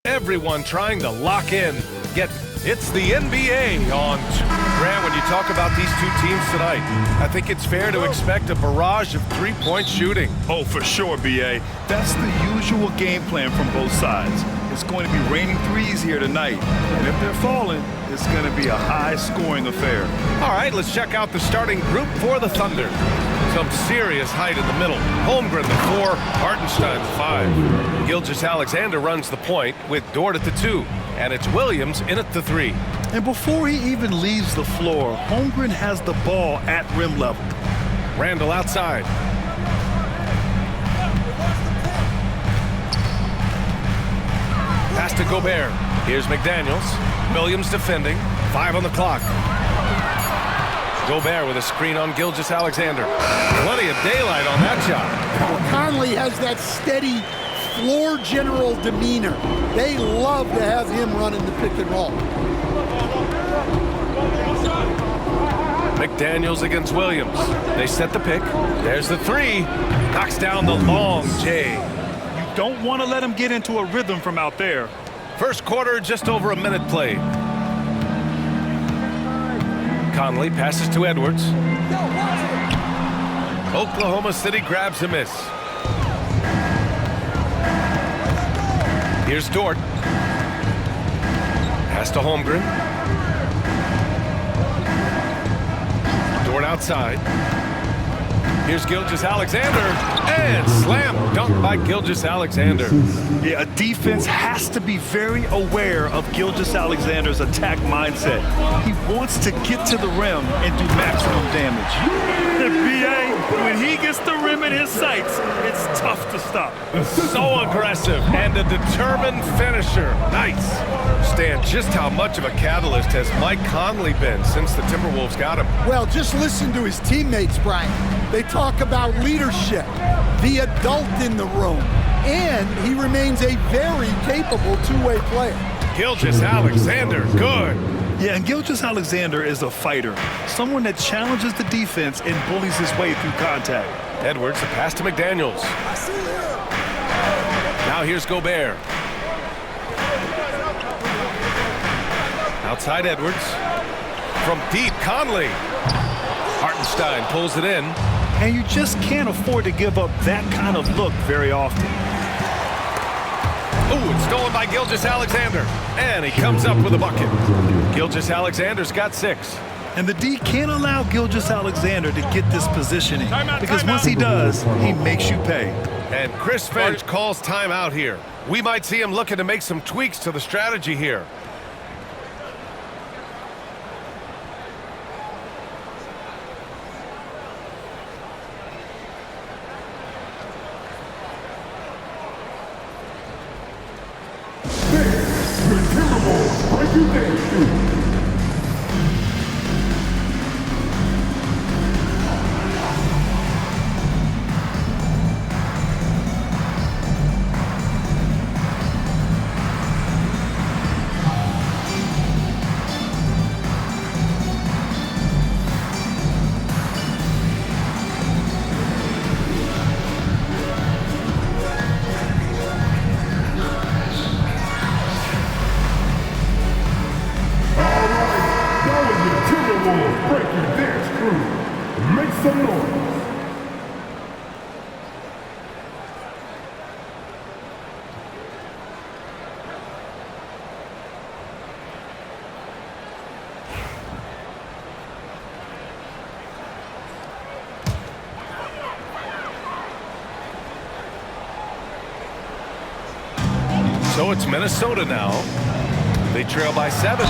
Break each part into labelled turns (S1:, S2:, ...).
S1: Everyone trying to lock in. It's the NBA on Grant. When you talk about these two teams tonight, I think it's fair to expect a barrage of three-point shooting.
S2: Oh, for sure, B.A. That's the usual game plan from both sides. It's going to be raining threes here tonight, and if they're falling, it's going to be a high-scoring affair.
S1: All right, let's check out the starting group for the Thunder. Some serious height in the middle. Holmgren, the 4, Hartenstein, the 5. Gilgeous-Alexander runs the point with Dort at the 2, and it's Williams in at the 3.
S2: And before he even leaves the floor, Holmgren has the ball at rim level.
S1: Randall outside. Pass to Gobert. Here's McDaniels. Williams defending. 5 on the clock. Gobert with a screen on Gilgeous-Alexander. Plenty of daylight on that shot.
S3: Well, Conley has that steady floor general demeanor. They love to have him running the pick and roll.
S1: McDaniels against Williams. They set the pick. There's the 3. Knocks down the long J.
S2: You don't want to let him get into a rhythm from out there.
S1: First quarter, just over a minute played. Conley passes to Edwards. Oklahoma City grabs a miss. Here's Dort. Pass to Holmgren. Dort outside. Here's Gilgeous-Alexander. And slam dunk by Gilgeous-Alexander.
S2: Yeah, a defense has to be very aware of Gilgeous-Alexander's attack mindset. He wants to get to the rim and do maximum damage. The B.A., when he gets the rim in his sights, it's tough to stop.
S1: So aggressive and a determined finisher. Nice. Stan, just how much of a catalyst has Mike Conley been since the Timberwolves got him?
S3: Well, just listen to his teammates, Brian. They talk about leadership, the adult in the room, and he remains a very capable two-way player.
S1: Gilgeous-Alexander, good.
S2: Yeah, and Gilgeous-Alexander is a fighter, someone that challenges the defense and bullies his way through contact.
S1: Edwards, a pass to McDaniels. Now here's Gobert. Outside Edwards. From deep, Conley. Hartenstein pulls it in.
S2: And you just can't afford to give up that kind of look very often.
S1: Ooh, it's stolen by Gilgeous-Alexander. And he comes up with a bucket. Gilgeous-Alexander's got 6.
S2: And the D can't allow Gilgeous-Alexander to get this positioning. Because once he does, he makes you pay.
S1: And Chris Finch calls timeout here. We might see him looking to make some tweaks to the strategy here.
S4: The Timberwolves break you down. Break your dance crew. Make some noise.
S1: So it's Minnesota now. They trail by 7.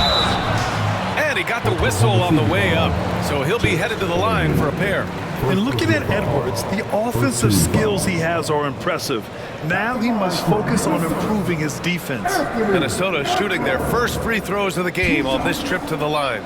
S1: And he got the whistle on the way up, so he'll be headed to the line for a pair.
S2: And looking at Edwards, the offensive skills he has are impressive. Now he must focus on improving his defense.
S1: Minnesota shooting their first free throws of the game on this trip to the line.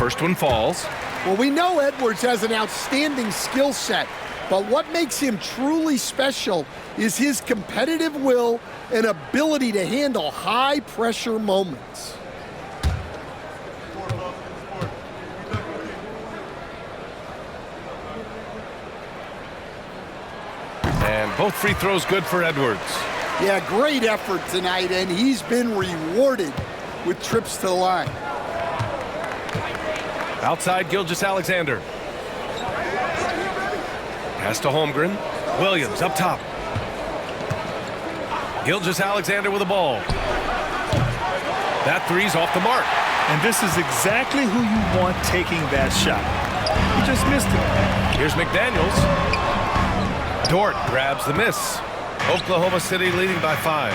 S1: First one falls.
S3: Well, we know Edwards has an outstanding skill set, But what makes him truly special is his competitive will and ability to handle high-pressure moments.
S1: And both free throws good for Edwards.
S3: Yeah, great effort tonight, and he's been rewarded with trips to the line.
S1: Outside, Gilgeous-Alexander. Pass to Holmgren. Williams up top. Gilgeous-Alexander with the ball. That three's off the mark.
S2: And this is exactly who you want taking that shot. He just missed it.
S1: Here's McDaniels. Dort grabs the miss. Oklahoma City leading by 5.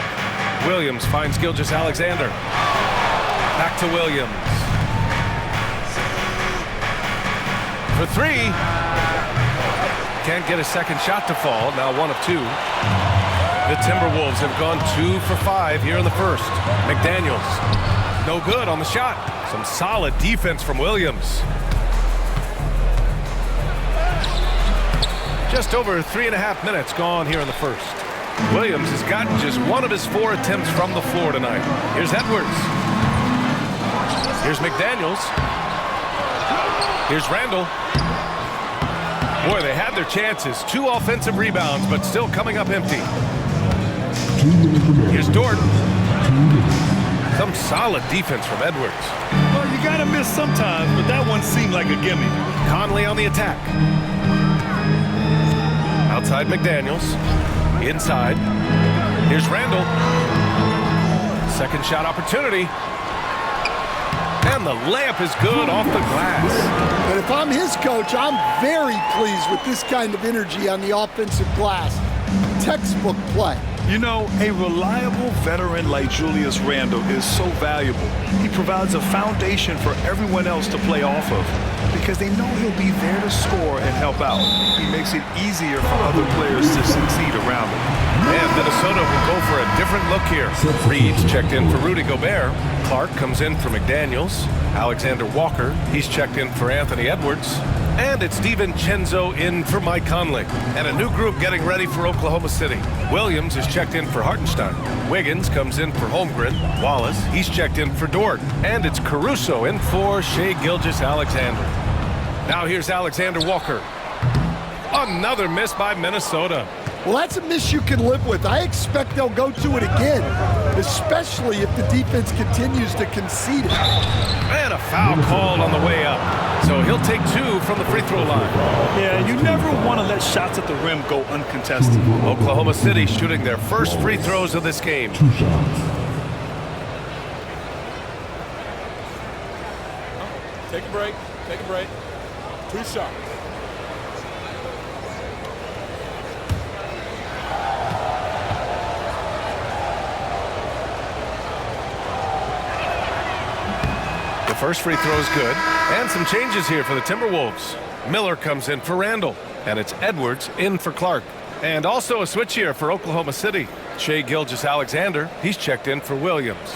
S1: Williams finds Gilgeous-Alexander. Back to Williams. For 3. Can't get a second shot to fall. Now 1 of 2. The Timberwolves have gone 2 for 5 here in the first. McDaniels. No good on the shot. Some solid defense from Williams. Just over 3.5 minutes gone here in the first. Williams has gotten just 1 of his 4 attempts from the floor tonight. Here's Edwards. Here's McDaniels. Here's Randall. Boy, they had their chances. 2 offensive rebounds, but still coming up empty. Here's Dort. Some solid defense from Edwards.
S2: Well, you gotta miss sometimes, but that one seemed like a gimme.
S1: Conley on the attack. Outside McDaniels. Inside. Here's Randall. Second shot opportunity. And the layup is good off the glass.
S3: But if I'm his coach, I'm very pleased with this kind of energy on the offensive glass. Textbook play.
S2: You know, a reliable veteran like Julius Randle is so valuable. He provides a foundation for everyone else to play off of because they know he'll be there to score and help out. He makes it easier for other players to succeed around him.
S1: And Minnesota will go for a different look here. Reed's checked in for Rudy Gobert. Clark comes in for McDaniels. Alexander Walker, he's checked in for Anthony Edwards. And it's DiVincenzo in for Mike Conley. And a new group getting ready for Oklahoma City. Williams is checked in for Hartenstein. Wiggins comes in for Holmgren. Wallace, he's checked in for Dort. And it's Caruso in for Shai Gilgeous-Alexander. Now here's Alexander Walker. Another miss by Minnesota.
S3: Well, that's a miss you can live with. I expect they'll go to it again, especially if the defense continues to concede it.
S1: And a foul called on the way up. So he'll take 2 from the free throw line.
S2: Yeah, you never want to let shots at the rim go uncontested.
S1: Oklahoma City shooting their first free throws of this game.
S4: 2 shots.
S5: Take a break. Take a break. 2 shots.
S1: The first free throw is good. And some changes here for the Timberwolves. Miller comes in for Randall. And it's Edwards in for Clark. And also a switch here for Oklahoma City. Shai Gilgeous-Alexander, he's checked in for Williams.